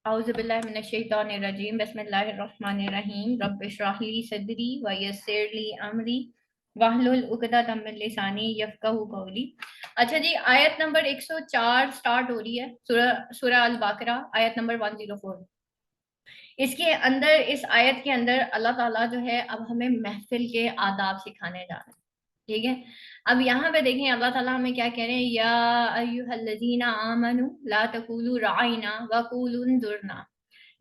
अऊज़ु बिल्लाहि मिनश शैतानिर रजीम बिस्मिल्लाहिर रहमानिर रहीम रब्बि इश्रह ली सदरी व यस्सिर ली अमरी वाहलुल उक़दतम मिन लिसानी यफ़क़हू क़ौली। अच्छा जी, आयत नंबर 104 स्टार्ट हो रही है, सूरह अल बकरा, आयत नंबर 104। इसके अंदर, इस आयत के अंदर अल्लाह ताला जो है अब हमें महफिल के आदाब सिखाने जा रहे हैं। ठीक है, अब यहाँ पे देखें अल्लाह ताला हमें क्या कह रहे हैं, या अय्युहल्लज़ीना आमनू ला तक़ूलू राइना व क़ूलू उन्ज़ुरना।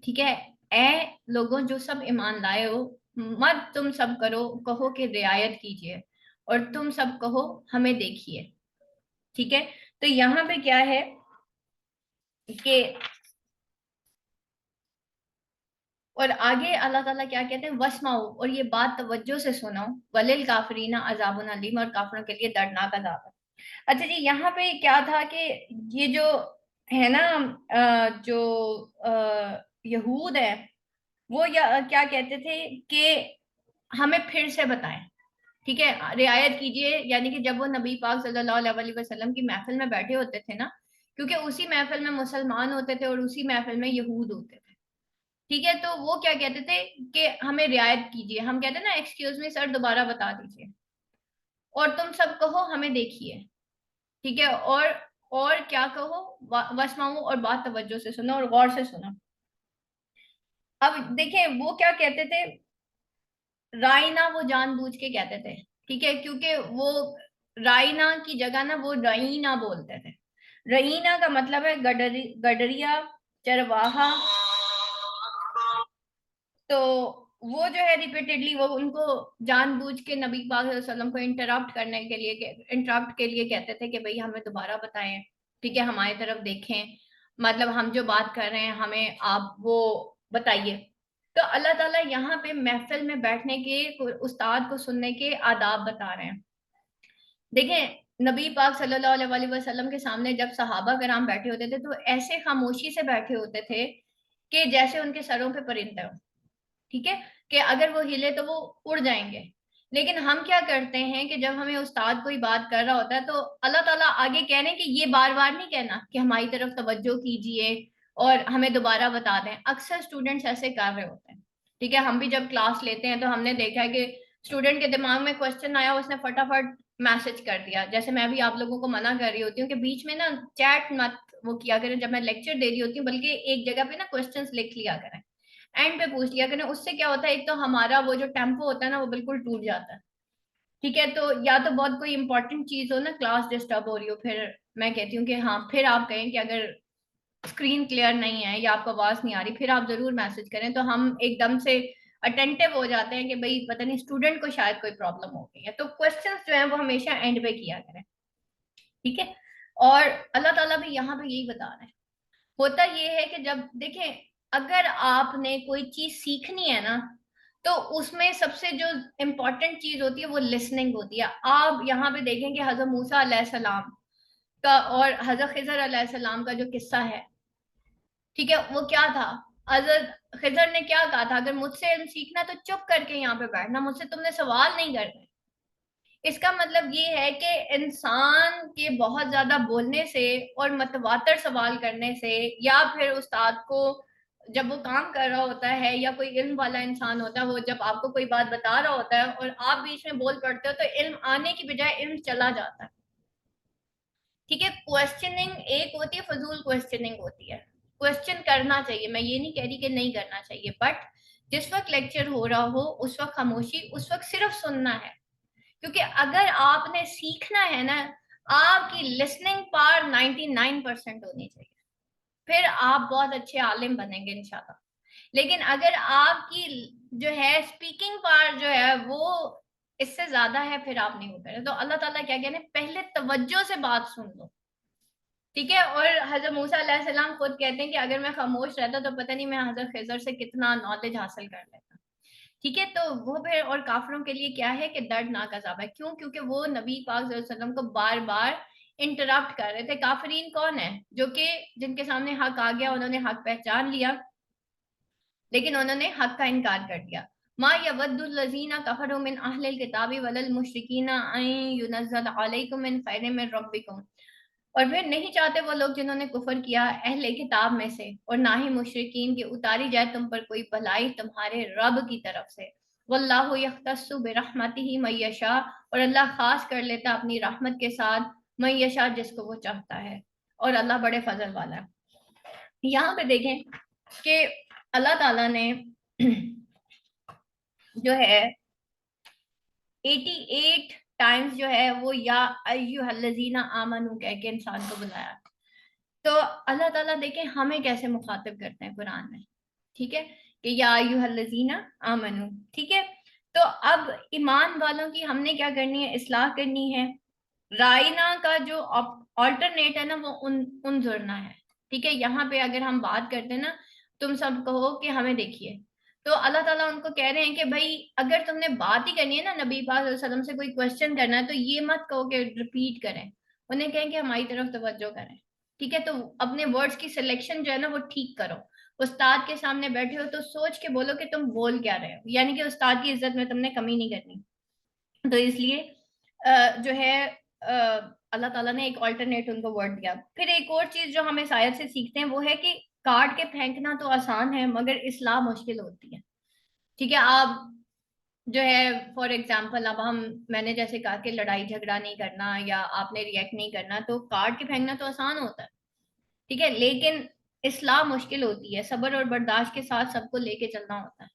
ठीक है, ए लोगों जो सब ईमान लाए हो, मत तुम सब कहो कि रियायत कीजिए, और तुम सब कहो हमें देखिए। ठीक है, तो यहाँ पे क्या है कि, और आगे अल्लाह ताला क्या कहते हैं, वस्माओ, और ये बात तवज्जो से सुनो, वलिल काफिरीना अजाबुन अलीम, और काफिरों के लिए दर्दनाक अजाब है। अच्छा जी, यहाँ पे क्या था कि ये जो है ना, जो यहूद है, वो क्या कहते थे कि हमें फिर से बताएं। ठीक है, रियायत कीजिए, यानी कि जब वो नबी पाक सल्लल्लाहु अलैहि वसल्लम की महफिल में बैठे होते थे ना, क्योंकि उसी महफिल में मुसलमान होते थे और उसी महफिल में यहूद होते थे। ठीक है, तो वो क्या कहते थे कि हमें रियायत कीजिए, हम कहते हैं ना एक्सक्यूज मी सर, दोबारा बता दीजिए, और तुम सब कहो हमें देखिए। ठीक है, और क्या कहो, वस्माऊ, और बात तवज्जो से सुनो और गौर से सुनो। अब देखें वो क्या कहते थे, राइना वो जानबूझ के कहते थे। ठीक है, क्योंकि वो राइना की जगह ना वो रईना बोलते थे। रईना का मतलब है गडरिया, चरवाहा। तो वो जो है रिपीटेडली वो उनको जानबूझ के नबी पाक सल्लल्लाहु अलैहि वसल्लम को इंटरप्ट के लिए कहते थे कि भाई हमें दोबारा बताएं, ठीक है, हमारी तरफ देखें, मतलब हम जो बात कर रहे हैं हमें आप वो बताइए। तो अल्लाह ताला यहाँ पे महफिल में बैठने के, उस्ताद को सुनने के आदाब बता रहे हैं। देखें नबी पाक सल्लल्लाहु अलैहि वसल्लम के सामने जब सहाबा कराम बैठे होते थे तो ऐसे खामोशी से बैठे होते थे कि जैसे उनके सरों पे परिंदे हो। ठीक है, कि अगर वो हिले तो वो उड़ जाएंगे। लेकिन हम क्या करते हैं कि जब हमें उस्ताद कोई बात कर रहा होता है तो अल्लाह ताला आगे कह रहे हैं कि ये बार बार नहीं कहना कि हमारी तरफ तवज्जो कीजिए और हमें दोबारा बता दें। अक्सर स्टूडेंट्स ऐसे कर रहे होते हैं। ठीक है, हम भी जब क्लास लेते हैं तो हमने देखा है कि स्टूडेंट के दिमाग में क्वेश्चन आया, उसने फटाफट मैसेज कर दिया। जैसे मैं भी आप लोगों को मना कर रही होती हूँ कि बीच में ना चैट मत वो किया करें जब मैं लेक्चर दे रही होती हूँ, बल्कि एक जगह पे ना क्वेश्चंस लिख लिया करें, एंड पे पूछ लिया करें। उससे क्या होता है, एक तो हमारा वो जो टेम्पो होता है ना वो बिल्कुल टूट जाता है। ठीक है, तो या तो बहुत कोई इंपॉर्टेंट चीज हो ना, क्लास डिस्टर्ब हो रही हो, फिर मैं कहती हूँ कि हाँ, फिर आप कहें कि अगर स्क्रीन क्लियर नहीं है या आपको आवाज नहीं आ रही, फिर आप जरूर मैसेज करें, तो हम एकदम से अटेंटिव हो जाते हैं कि भाई पता नहीं स्टूडेंट को शायद कोई प्रॉब्लम हो गई है। तो क्वेश्चंस जो है वो हमेशा एंड पे किया करें। ठीक है, और अल्लाह ताला भी यहाँ पे यही बता रहे हैं। होता ये है कि जब देखें, अगर आपने कोई चीज सीखनी है ना, तो उसमें सबसे जो इम्पोर्टेंट चीज होती है वो लिसनिंग होती है। आप यहाँ पे देखें कि हजरत मूसा अलैहिस्सलाम का और हजरत खिजर अलैहिस्सलाम का जो किस्सा है, ठीक है, वो क्या था। हजरत खिजर ने क्या कहा था, अगर मुझसे इल्म सीखना तो चुप करके यहाँ पे बैठना, मुझसे तुमने सवाल नहीं करने। इसका मतलब ये है कि इंसान के बहुत ज्यादा बोलने से और मतवातर सवाल करने से, या फिर उस्ताद को जब वो काम कर रहा होता है या कोई इल्म वाला इंसान होता है, वो जब आपको कोई बात बता रहा होता है और आप बीच में बोल पड़ते हो, तो इल्म आने की बजाय इल्म चला जाता है। ठीक है, क्वेश्चनिंग एक होती है, फजूल क्वेश्चनिंग होती है। क्वेश्चन करना चाहिए, मैं ये नहीं कह रही कि नहीं करना चाहिए, बट जिस वक्त लेक्चर हो रहा हो उस वक्त खामोशी, उस वक्त सिर्फ सुनना है। क्योंकि अगर आपने सीखना है ना, आपकी लिसनिंग पावर 99% होनी चाहिए, फिर आप बहुत अच्छे आलिम बनेंगे इंशाल्लाह। लेकिन अगर आपकी जो है स्पीकिंग पावर जो है वो इससे ज्यादा है, फिर आप नहीं हो पा रहे। तो अल्लाह ताला क्या कहते हैं, पहले तवज्जो से बात सुन लो। ठीक है, और हजरत मूसा अलैहिस्सलाम खुद कहते हैं कि अगर मैं खामोश रहता तो पता नहीं मैं हजरत खिजर से कितना नॉलेज हासिल कर लेता। ठीक है, तो वो फिर, और काफिरों के लिए क्या है कि दर्दनाक अजाब है। क्यों? क्योंकि वो नबी पाक सल्लल्लाहु अलैहि वसल्लम को बार बार इंटरप्ट कर रहे थे। काफिरीन कौन है? जो कि जिनके सामने हक आ गया, उन्होंने हक पहचान लिया, लेकिन उन्होंने हक का इनकार कर दिया। मा यवद्दुल लज़ीना कफरू मिन अहलिल किताबी वलल मुशरिकीना अन युनज़्ज़ल अलैकुम मिन खैरिन मिन रब्बिकुम। اور پھر نہیں چاہتے وہ لوگ جنہوں نے کفر کیا اہل کتاب میں سے اور نہ ہی مشرکین کی اتاری جائے تم پر کوئی بھلائی تمہارے رب کی طرف سے، واللہ یختص برحمتہ من یشاء، اور اللہ خاص کر لیتا اپنی رحمت کے ساتھ من یشاء جس کو وہ چاہتا ہے، اور اللہ بڑے فضل والا ہے۔ یہاں پہ دیکھیں کہ اللہ تعالیٰ نے جو ہے 88 ٹائمز جو ہے وہ یا ایھا الذین آمنو کہہ کے انسان کو بلایا۔ تو اللہ تعالیٰ دیکھیں ہمیں کیسے مخاطب کرتے ہیں قرآن میں، ٹھیک ہے، کہ یا ایھا الذین آمنو، ٹھیک ہے۔ تو اب ایمان والوں کی ہم نے کیا کرنی ہے؟ اصلاح کرنی ہے۔ رائنا کا جو آلٹرنیٹ ہے نا وہ انظرنا ہے، ٹھیک ہے۔ یہاں پہ اگر ہم بات کرتے ہیں نا، تم سب کہو کہ ہمیں دیکھیے، تو اللہ تعالیٰ ان کو کہہ رہے ہیں کہ بھائی اگر تم نے بات ہی کرنی ہے نا، نبی پاک صلی اللہ علیہ وسلم سے کوئی کوشچن کرنا ہے، تو یہ مت کہو کہ ریپیٹ کریں، انہیں کہیں کہ ہماری طرف توجہ کریں، ٹھیک ہے۔ تو اپنے ورڈز کی سلیکشن جو ہے نا وہ ٹھیک کرو۔ استاد کے سامنے بیٹھے ہو تو سوچ کے بولو کہ تم بول کیا رہے ہو، یعنی کہ استاد کی عزت میں تم نے کمی نہیں کرنی۔ تو اس لیے جو ہے اللہ تعالیٰ نے ایک آلٹرنیٹ ان کو ورڈ دیا۔ پھر ایک اور چیز جو ہم اس آیت سے سیکھتے ہیں وہ ہے کہ کاٹ کے پھینکنا تو آسان ہے مگر اصلاح مشکل ہوتی ہے، ٹھیک ہے۔ آپ جو ہے فار ایگزامپل اب میں نے جیسے کہا کہ لڑائی جھگڑا نہیں کرنا یا آپ نے ریئیکٹ نہیں کرنا، تو کاٹ کے پھینکنا تو آسان ہوتا ہے، ٹھیک ہے، لیکن اصلاح مشکل ہوتی ہے، صبر اور برداشت کے ساتھ سب کو لے کے چلنا ہوتا ہے۔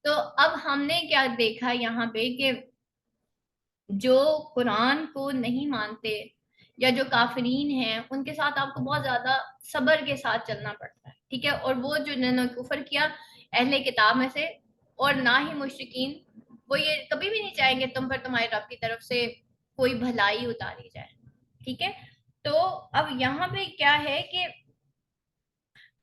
تو اب ہم نے کیا دیکھا یہاں پہ کہ جو قرآن کو نہیں مانتے یا جو کافرین ہیں ان کے ساتھ آپ کو بہت زیادہ صبر کے ساتھ چلنا پڑتا ہے، ٹھیک ہے۔ اور وہ جو جنہوں نے کفر کیا اہل کتاب میں سے اور نہ ہی مشرکین، وہ یہ کبھی بھی نہیں چاہیں گے تم پر تمہارے رب کی طرف سے کوئی بھلائی اتاری جائے، ٹھیک ہے۔ تو اب یہاں پہ کیا ہے کہ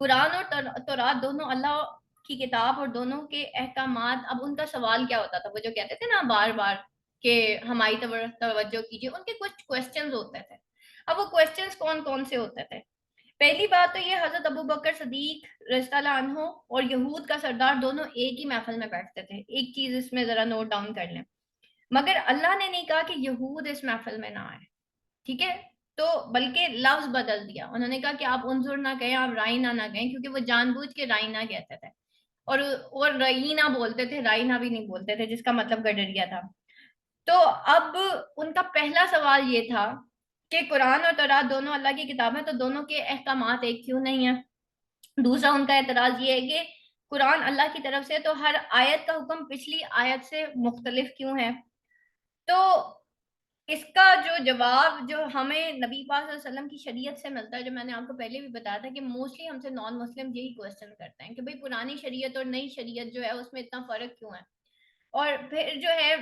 قرآن اور تورات دونوں اللہ کی کتاب اور دونوں کے احکامات، اب ان کا سوال کیا ہوتا تھا، وہ جو کہتے تھے نا بار بار کہ ہماری توجہ کیجیے، ان کے کچھ کوسچنز ہوتے تھے۔ اب وہ کوسچنز کون کون سے ہوتے تھے؟ پہلی بات تو یہ، حضرت ابو بکر صدیق رضی اللہ عنہ اور یہود کا سردار دونوں ایک ہی محفل میں بیٹھتے تھے۔ ایک چیز اس میں ذرا نوٹ ڈاؤن کر لیں، مگر اللہ نے نہیں کہا کہ یہود اس محفل میں نہ آئے، ٹھیک ہے، تو بلکہ لفظ بدل دیا، انہوں نے کہا کہ آپ انظر نہ کہیں، آپ رائنا نہ کہیں، کیونکہ وہ جان بوجھ کے رائنا کہتے تھے اور رائنا بولتے تھے، رائنا بھی نہیں بولتے تھے، جس کا مطلب گڈریا تھا۔ تو اب ان کا پہلا سوال یہ تھا کہ قرآن اور تورات دونوں اللہ کی کتابیں، تو دونوں کے احکامات ایک کیوں نہیں ہیں؟ دوسرا ان کا اعتراض یہ ہے کہ قرآن اللہ کی طرف سے تو ہر آیت کا حکم پچھلی آیت سے مختلف کیوں ہے؟ تو اس کا جو جواب جو ہمیں نبی پاک صلی اللہ علیہ وسلم کی شریعت سے ملتا ہے، جو میں نے آپ کو پہلے بھی بتایا تھا کہ موسٹلی ہم سے نان مسلم یہی کوشچن کرتے ہیں کہ بھئی پرانی شریعت اور نئی شریعت جو ہے اس میں اتنا فرق کیوں ہے؟ اور پھر جو ہے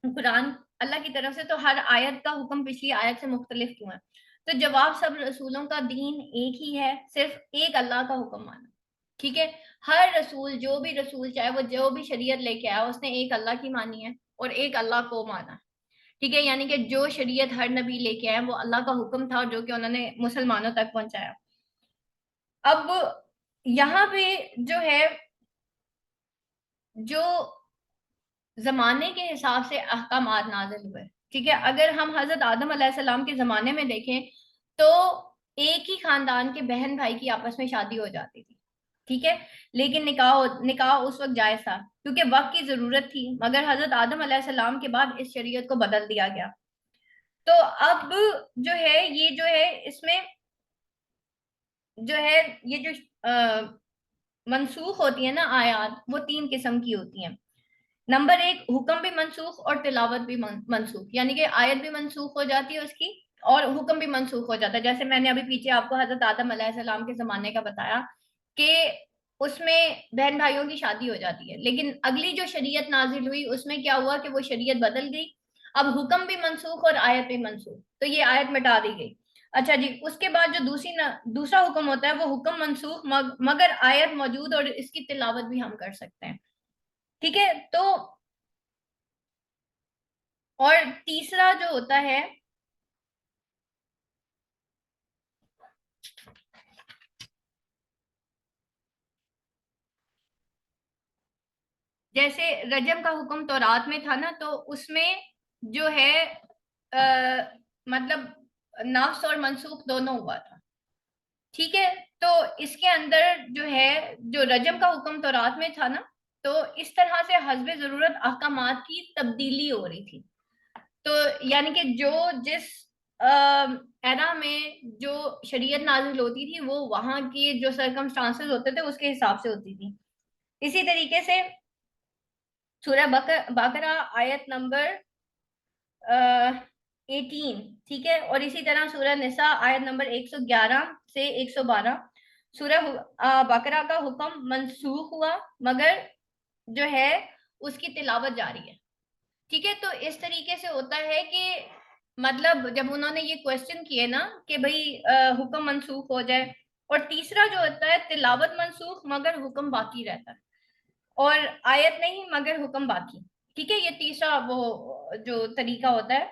قرآن اللہ کی طرف سے تو ہر آیت کا حکم پچھلی آیت سے مختلف کیوں ہے؟ تو جواب، سب رسولوں کا دین ایک ہی ہے، صرف ایک اللہ کا حکم مانا، ٹھیک ہے۔ ہر رسول، جو بھی رسول چاہے وہ جو بھی شریعت لے کے آیا، اس نے ایک اللہ کی مانی ہے اور ایک اللہ کو مانا، ٹھیک ہے۔ یعنی کہ جو شریعت ہر نبی لے کے آیا وہ اللہ کا حکم تھا جو کہ انہوں نے مسلمانوں تک پہنچایا۔ اب یہاں پہ جو ہے جو زمانے کے حساب سے احکامات نازل ہوئے، ٹھیک ہے۔ اگر ہم حضرت آدم علیہ السلام کے زمانے میں دیکھیں تو ایک ہی خاندان کے بہن بھائی کی آپس میں شادی ہو جاتی تھی، ٹھیک ہے، لیکن نکاح اس وقت جائز تھا کیونکہ وقت کی ضرورت تھی، مگر حضرت آدم علیہ السلام کے بعد اس شریعت کو بدل دیا گیا۔ تو اب جو ہے یہ جو ہے اس میں جو ہے یہ جو منسوخ ہوتی ہے نا آیات، وہ 3 قسم کی ہوتی ہیں۔ نمبر 1، حکم بھی منسوخ اور تلاوت بھی منسوخ، یعنی کہ آیت بھی منسوخ ہو جاتی ہے اس کی اور حکم بھی منسوخ ہو جاتا ہے۔ جیسے میں نے ابھی پیچھے آپ کو حضرت آدم علیہ السلام کے زمانے کا بتایا کہ اس میں بہن بھائیوں کی شادی ہو جاتی ہے، لیکن اگلی جو شریعت نازل ہوئی اس میں کیا ہوا کہ وہ شریعت بدل گئی، اب حکم بھی منسوخ اور آیت بھی منسوخ، تو یہ آیت مٹا دی گئی۔ اچھا جی، اس کے بعد جو دوسرا حکم ہوتا ہے وہ حکم منسوخ مگر آیت موجود اور اس کی تلاوت بھی ہم کر سکتے ہیں، ٹھیک ہے۔ تو اور تیسرا جو ہوتا ہے جیسے رجم کا حکم تورات میں تھا نا، تو اس میں جو ہے مطلب नफ्स और मनसूख दोनों हुआ था। ठीक है, तो इसके अंदर जो है, जो रजम का हुक्म तौरात में था ना, तो इस तरह से हस्बे जरूरत अहकामात की तब्दीली हो रही थी। तो यानी कि जो जिस एरा में जो शरीयत नाजिल होती थी वो वहां के जो सरकमस्टांसेस होते थे उसके हिसाब से होती थी। इसी तरीके से सूरह बकरा आयत नंबर 18, ठीक है, और इसी तरह सूरह निसा आयत नंबर 111 से 112, सूरह बकरा का हुक्म मनसूख हुआ मगर जो है उसकी तिलावत जारी है। ठीक है, तो इस तरीके से होता है कि मतलब जब उन्होंने ये क्वेश्चन किए ना कि भाई हुक्म मनसूख हो जाए, और तीसरा जो होता है तिलावत मनसूख मगर हुक्म बाकी रहता है, और आयत नहीं मगर हुक्म बाकी। ठीक है, ये तीसरा वो जो तरीका होता है।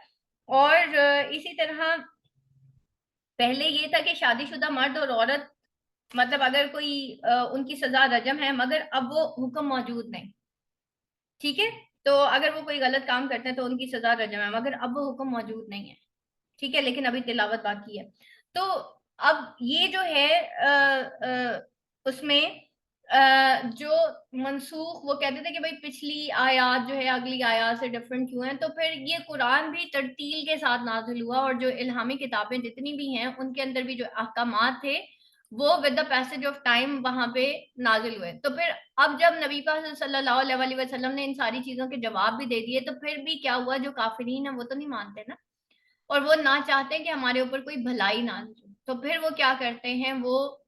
और इसी तरह पहले ये था कि शादीशुदा मर्द और औरत, मतलब अगर कोई उनकी सजा रजम है मगर अब वो हुक्म मौजूद नहीं। ठीक है, तो अगर वो कोई गलत काम करते हैं तो उनकी सजा रजम है मगर अब वो हुक्म मौजूद नहीं है। ठीक है, लेकिन अभी तिलावत बाकी है। तो अब ये जो है उसमें जो मनसूख, वो कहते थे कि भाई पिछली आयत जो है अगली आयत से डिफरेंट क्यों है, तो फिर ये कुरान भी तरतील के साथ नाजिल हुआ, और जो इल्हामी किताबें जितनी भी हैं उनके अंदर भी जो अहकामात थे वो with the passage of time वहां पे नाजिल हुए। तो फिर अब जब नबी पाक सल्लल्लाहु अलैहि वसल्लम ने इन सारी चीजों के जवाब भी दे दिए, तो फिर भी क्या हुआ, जो काफिरीन है वो तो नहीं मानते ना, और वो ना चाहते हैं कि हमारे ऊपर कोई भलाई ना हो, तो फिर वो क्या करते हैं, वो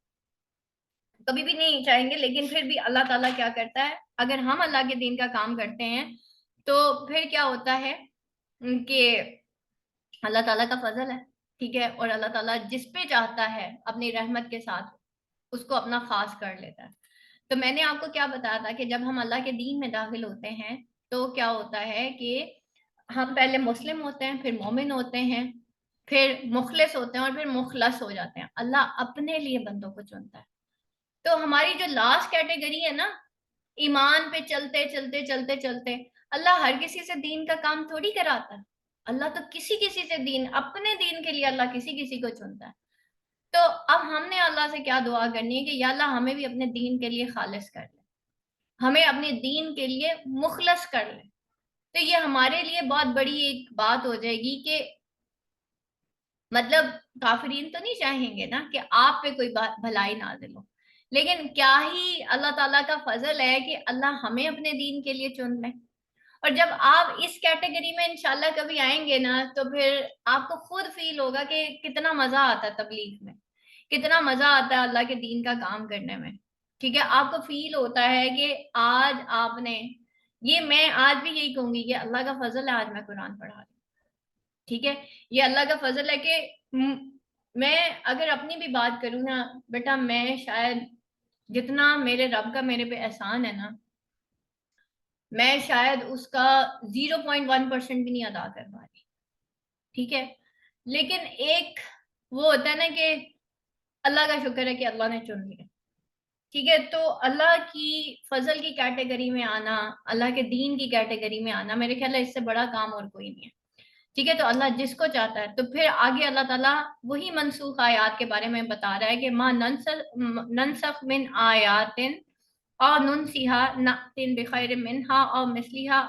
कभी भी नहीं चाहेंगे, लेकिन फिर भी अल्लाह ताला क्या करता है, अगर हम अल्लाह के दीन का काम करते हैं तो फिर क्या होता है कि अल्लाह ताला का फजल है। ठीक है, और अल्लाह ताला जिस पे चाहता है अपनी रहमत के साथ उसको अपना खास कर लेता है। तो मैंने आपको क्या बताया था कि जब हम अल्लाह के दीन में दाखिल होते हैं तो क्या होता है कि हम पहले मुस्लिम होते हैं, फिर मोमिन होते हैं, फिर मुखलिस होते हैं, और फिर मुखलस हो जाते हैं। अल्लाह अपने लिए बंदों को चुनता है। तो हमारी जो लास्ट कैटेगरी है ना, ईमान पे चलते चलते चलते चलते, अल्लाह हर किसी से दीन का काम थोड़ी कराता है। अल्लाह तो किसी किसी से दीन, अपने दीन के लिए अल्लाह किसी किसी को चुनता है। तो अब हमने अल्लाह से क्या दुआ करनी है कि या अल्लाह हमें भी अपने दीन के लिए खालिस कर ले, हमें अपने दीन के लिए मुखलस कर ले। तो ये हमारे लिए बहुत बड़ी एक बात हो जाएगी कि मतलब काफिरीन तो नहीं चाहेंगे ना कि आप पे कोई बात भलाई नाजिल हो, लेकिन क्या ही अल्लाह ताला का फजल है कि अल्लाह हमें अपने दीन के लिए चुन ले। और जब आप इस कैटेगरी में इंशाल्लाह कभी आएंगे ना, तो फिर आपको खुद फील होगा कि कितना मजा आता है तबलीग में, कितना मजा आता है अल्लाह के दीन का काम करने में। ठीक है, आपको फील होता है कि आज आपने, ये मैं आज भी यही कहूंगी कि अल्लाह का फजल है आज मैं कुरान पढ़ा रही हूँ। ठीक है, ये अल्लाह का फजल है कि मैं अगर अपनी भी बात करूँ ना बेटा, मैं शायद जितना मेरे रब का मेरे पे एहसान है ना, मैं शायद उसका 0.1% भी नहीं अदा कर पा रही। ठीक है, लेकिन एक वो होता है ना कि अल्लाह का शुक्र है कि अल्लाह ने चुन लिया। ठीक है, तो अल्लाह की फजल की कैटेगरी में आना, अल्लाह के दीन की कैटेगरी में आना, मेरे ख्याल है इससे बड़ा काम और कोई नहीं है। ठीक है, तो अल्लाह जिसको चाहता है, तो फिर आगे अल्लाह ताला वही मनसूख आयात के बारे में बता रहा है कि मां ननसख मिन आयातिन और नुनसिहा नअतिन बिखैर मिनहा और मिसलिहा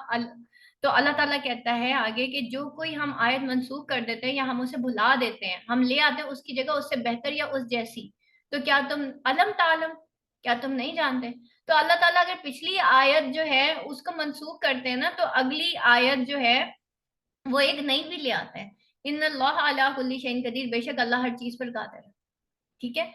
तो अल्लाह ताला कहता है आगे कि जो कोई हम आयत मनसूख कर देते हैं या हम उसे भुला देते हैं, हम ले आते हैं उसकी जगह उससे बेहतर या उस जैसी, तो क्या तुम अलम तालम, क्या तुम नहीं जानते। तो अल्लाह ताला अगर पिछली आयत जो है उसको मनसूख करते हैं ना, तो अगली आयत जो है वो एक नई भी ले आता है। इन अल्लाह अला कुल्ली शैइन कदीर, बेशक अल्लाह हर चीज पर कादिर है। ठीक है,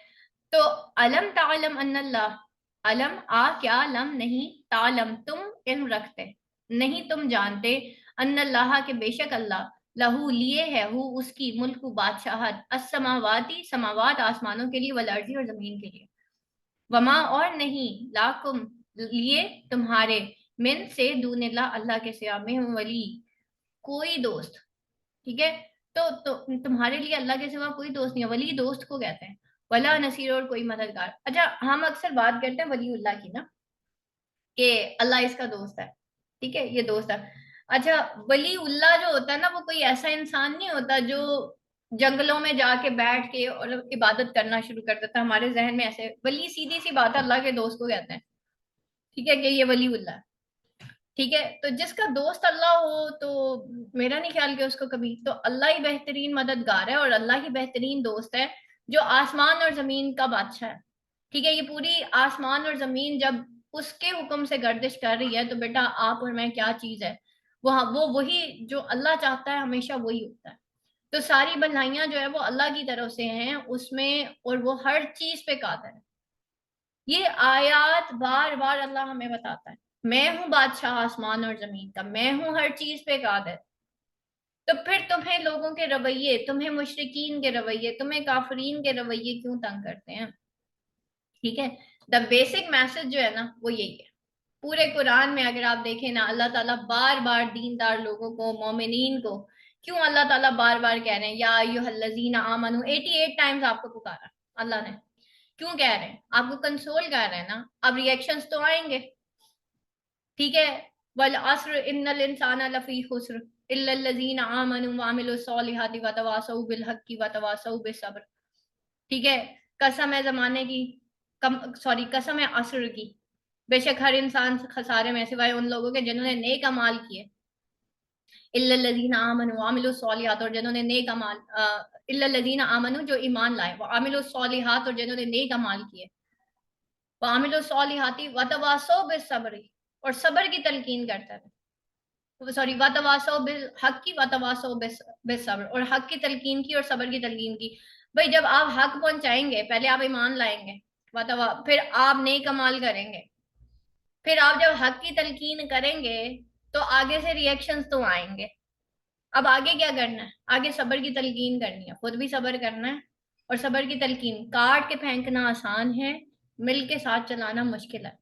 तो अलम तालम अन्नल्लाह, अलम आ क्या, लम नहीं, तालम तुम इल्म रखते, नहीं तुम जानते, अन्नल्लाह के बेशक अल्लाह, लहू लिए है हु उसकी, मुल्क बादशाहत, अस्समावाती समावात आसमानों के लिए, वल अर्जी और जमीन के लिए, वमा और नहीं, लाकुम लिए तुम्हारे, मिन से दूनिल्लाह अल्लाह के सिवा, में वली कोई दोस्त। ठीक है, तो तुम्हारे लिए अल्लाह के सिवा कोई दोस्त नहीं है, वली दोस्त को कहते हैं, वला नसीर और कोई मददगार। अच्छा, हम अक्सर बात करते हैं वलीउल्लाह की ना, कि अल्लाह इसका दोस्त है। ठीक है, ये दोस्त है। अच्छा, वलीउल्लाह जो होता है ना, वो कोई ऐसा इंसान नहीं होता जो जंगलों में जाके बैठ के और इबादत करना शुरू कर देता है। हमारे जहन में ऐसे वली, सीधी सी बात है, अल्लाह के दोस्त को कहते हैं, ठीक है, कि ये वलीउल्लाह, ठीक है। तो जिसका दोस्त अल्लाह हो तो मेरा नहीं ख्याल कि उसको कभी, तो अल्लाह ही बेहतरीन मददगार है और अल्लाह ही बेहतरीन दोस्त है, जो आसमान और जमीन का बादशाह है, ठीक है। ये पूरी आसमान और जमीन जब उसके हुक्म से गर्दिश कर रही है तो बेटा आप और मैं क्या चीज है, वो वही जो अल्लाह चाहता है हमेशा वही होता है। तो सारी भलाइयां जो है वो अल्लाह की तरफ से हैं उसमें, और वो हर चीज पे कादिर है। ये आयत बार बार अल्लाह हमें बताता है, मैं हूं बादशाह आसमान और जमीन का, मैं हूं हर चीज पे कादिर। तो फिर तुम्हें लोगों के रवैये, तुम्हें मुशरिकीन के रवैये, तुम्हें काफरीन के रवैये क्यों तंग करते हैं, ठीक है। द बेसिक मैसेज जो है ना वो यही है। पूरे कुरान में अगर आप देखें ना, अल्लाह ताला बार बार दीनदार लोगों को, मोमिनीन को, क्यों अल्लाह ताला बार बार कह रहे हैं या अय्युहल्लज़ीना आमनू, 88 टाइम्स आपको पुकारा अल्लाह ने, क्यों कह रहे हैं, आपको कंसोल कर रहे हैं ना। अब रिएक्शंस तो आएंगे, ठीक है। वल अस्र इन्नल इंसाना लफी खुस्र इल्लल्लज़ीना आमनू व अमिलुस सॉलिहाति व तवासौ बिल हक्की व तवासौ बिस सब्र, ठीक है। कसम है जमाने की, कसम है असर की, बेशक हर इंसान खसारे में सिवाय उन लोगों के जिन्होंने नेक अमाल किए, इल्लल्लज़ीना आमनू व अमिलुस सॉलिहात, और जिन्होंने नेक अमाल, इल्लल्लज़ीना आमनू जो ईमान लाए, व अमिलुस सॉलिहात और जिन्होंने नेक अमाल किए, व अमिलुस सॉलिहाति व तवासौ बिस सब्र, और सब्र की तलकीन करते थे, सॉरी व तवासौ बिल हक की व तवासौ बिस सब्र, और हक की तलकीन की और सब्र की तलकीन की। भाई जब आप हक पहुंचाएंगे पहले आप ईमान लाएंगे, फिर आप नेक अमाल करेंगे, फिर आप जब हक की तलकीन करेंगे तो आगे से रिएक्शंस तो आएंगे। अब आगे क्या करना है, आगे सब्र की तलकीन करनी है, खुद भी सब्र करना है, और सब्र की तलकीन काट के फेंकना आसान है, मिल के साथ चलाना मुश्किल है।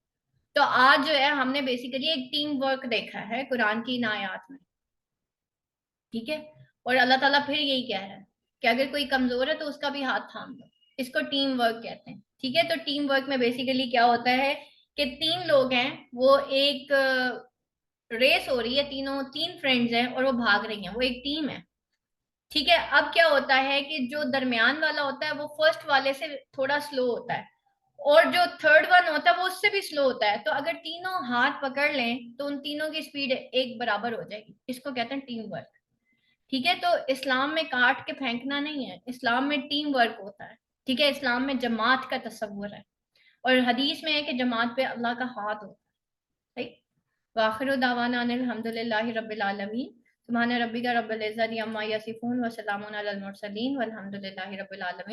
तो आज जो है हमने बेसिकली एक टीम वर्क देखा है कुरान की इन आयात में, ठीक है। और अल्लाह ताला फिर यही कह रहा है कि अगर कोई कमजोर है तो उसका भी हाथ थाम दो, इसको टीम वर्क कहते हैं, ठीक है। तो टीम वर्क में बेसिकली क्या होता है कि तीन लोग हैं, वो एक रेस हो रही है, तीनों तीन फ्रेंड्स हैं और वो भाग रही हैं, वो एक टीम है, ठीक है। अब क्या होता है कि जो दरमियान वाला होता है वो फर्स्ट वाले से थोड़ा स्लो होता है, और जो थर्ड वन होता है वो उससे भी स्लो होता है। तो अगर तीनों हाथ पकड़ लें तो उन तीनों की स्पीड एक बराबर हो जाएगी, इसको कहते हैं टीम वर्क, ठीक है। तो इस्लाम में काट के फेंकना नहीं है, इस्लाम में टीम वर्क होता है, ठीक है। इस्लाम में जमात का तस्वुर है, और हदीस में है कि जमात पे अल्लाह का हाथ होता है, ठीक। वाखिर दावाना अनिल हम्दुलिल्लाहि रब्बिल आलमीन, सुब्हान रब्बिका रब्बिल इज्जति अम्मा यसिफून व सलामुन अलल मुरसलीन वल्हम्दुलिल्लाहि रब्बिल आलमीन।